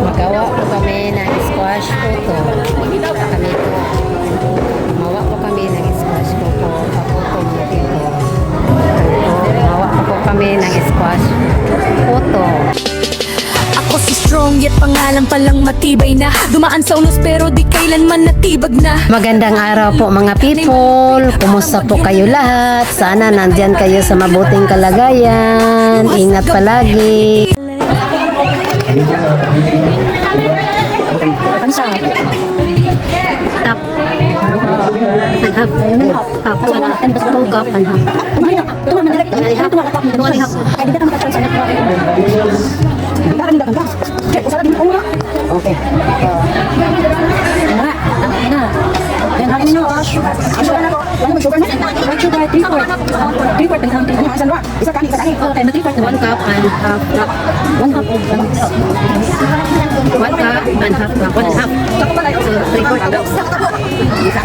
Magawa po kami ng squash photo. Kami po. Mawa po kami ng squash photo. Papoto mo dito. Mawa po kami ng squash photo. Ako si strong yet pangalan palang matibay na. Dumaan sa unos pero di kailanman natibag na. Magandang araw po mga people. Kumusta po kayo lahat? Sana nandyan kayo sa mabuting kalagayan. Ingat palagi. Pansa. Tap. Panhap. Tap. Panhap. Okay. Yan, hangin ninyo. Sugar na ko. Ano ba sugar na? White sugar, 3/4. 3/4 ng counting. Ano, asan ba? Isa kani, isa kani. Okay, na 3/4. 1 cup and half cup. 1 half of 1 cup. 1 cup and half cup. 1 half. So, 3/4. Isa.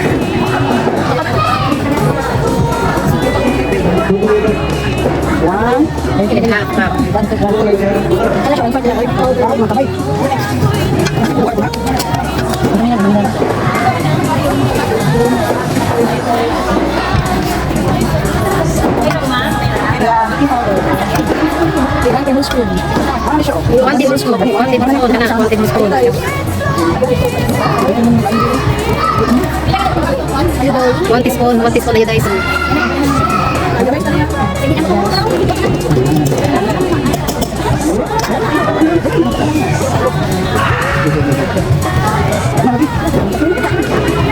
One and half cup. 1 to 1. Ano siya? 1/4 na. Bakit makabay? One tablespoon. One tablespoon. One tablespoon. One teaspoon. One teaspoon ayo guys.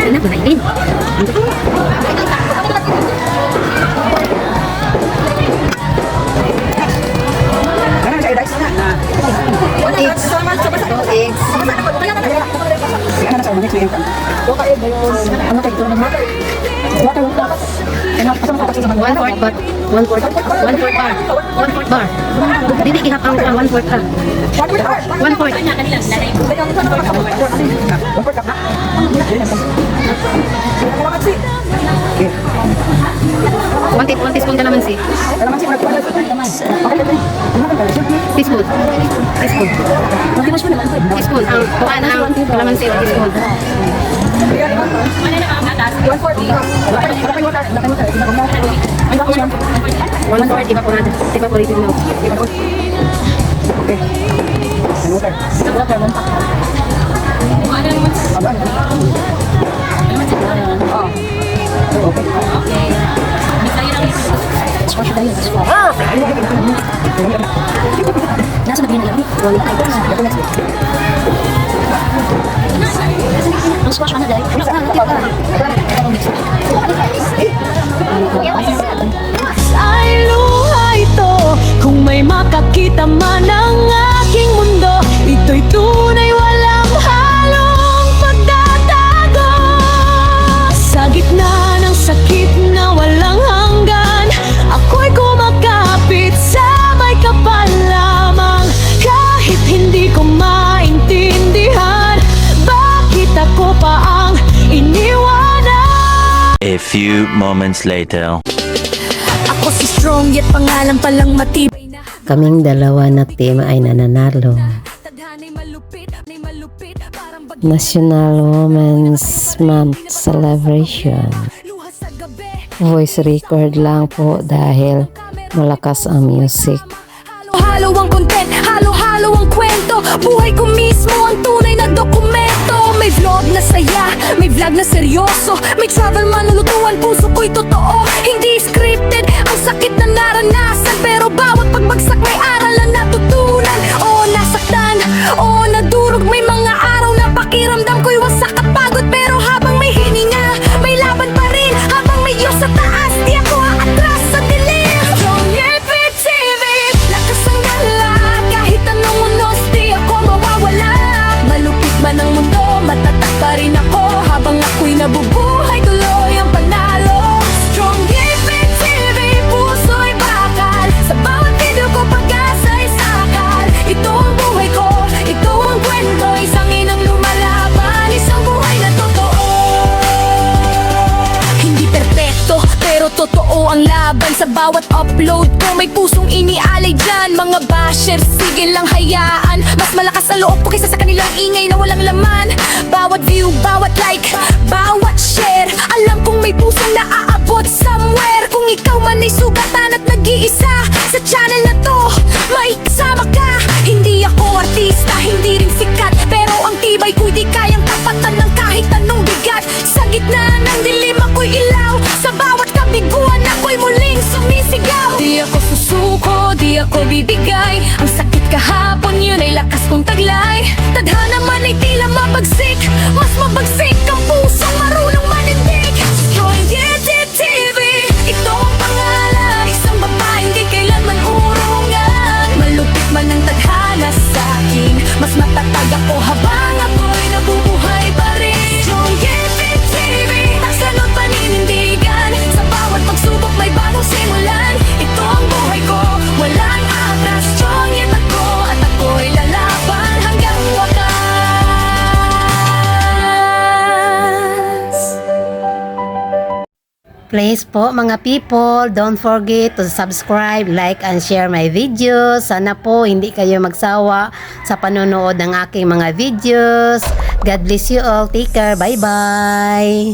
Enak banget ini. One fourth bar. Dili ihap ang 1/4 ka. 1/4. One teaspoon kalamansi. Teaspoon. Teaspoon. Ang kalamansi teaspoon. 1/4 evaporated milk. Okay. Nasa na binigyan ni? Ang squash mana dahil? Ay luha ito, kung may makakita man ang aking mundo, ito'y tunay walang halong pagtatago. Sa gitna ng sakit na walang hanggan, ako'y kumakapit sa may kapal lamang. Kahit hindi ko maintindihan, bakit ako pa ang iniwanan. A few moments later. Ako si strong yet pangalan palang matibay na. Kaming dalawa na team ay nananalo. National Women's Month Celebration. Voice record lang po dahil malakas ang music. Halo-halo ang content, halo-halo ang kwento. Buhay ko mismo ang tunay na dokumento. May vlog na saya, may vlog na seryoso. May travel manulutuan, puso ko'y totoo. Hindi scripted, ang sakit na naranasan. Pero bawat pagbagsak may aral na natutunan. Oo, nasaktan, oo, nadurog. May mga araw na pakiramdam ko'y wasak at pagod. Pero habang may hininga, may laban pa rin. Habang may Diyos sa taas, di ako aatras sa dilim. Strong FPTV, lakas ang dala. Kahit anong unos, di ako mawawala. Malupit man ang mundo, matatak pa rin ako. Habang ako'y nabubuhay, tuloy ang panalo. Strong FPTV, puso'y bakal. Sa bawat video ko pag bawat upload ko may pusong inialay dyan. Mga basher, sige lang hayaan. Mas malakas sa loob ko kaysa sa kanilang ingay na walang laman. Bawat view, bawat like, bawat share, alam kong may pusong naaabot somewhere. Kung ikaw man ay sugatan at nag-iisa sa channel na to, may kasama ka. Hindi ako artista, hindi rin sikat, pero ang tibay ko'y di kayang tapatan ng kahit anong bigat. Sa gitna ng dilim ako'y ilaw, sa bawat kabiguan ako'y muling sumisigaw. Di ako susuko, di ako bibigay, ang sakit kahapon yun ay lakas kong taglay. Tadhana man ay tila mabagsik, mas mabagsik ang pusong marunong manindig. Join TV, ito ang pangalan, isang babaeng di kailanman urungan. Malupit man ang tadhana sa akin, mas matatag ako habang ako'y nabubuhay pa rin. Join TV, taksanot paninindigan, sa bawat pagsubok may bagong simulan. Ito ang buhay ko, walang atras. Strong yet ako, at ako'y lalaban hanggang wakas. Please po mga people, don't forget to subscribe, like, and share my videos. Sana po hindi kayo magsawa sa panonood ng aking mga videos. God bless you all. Take care. Bye-bye.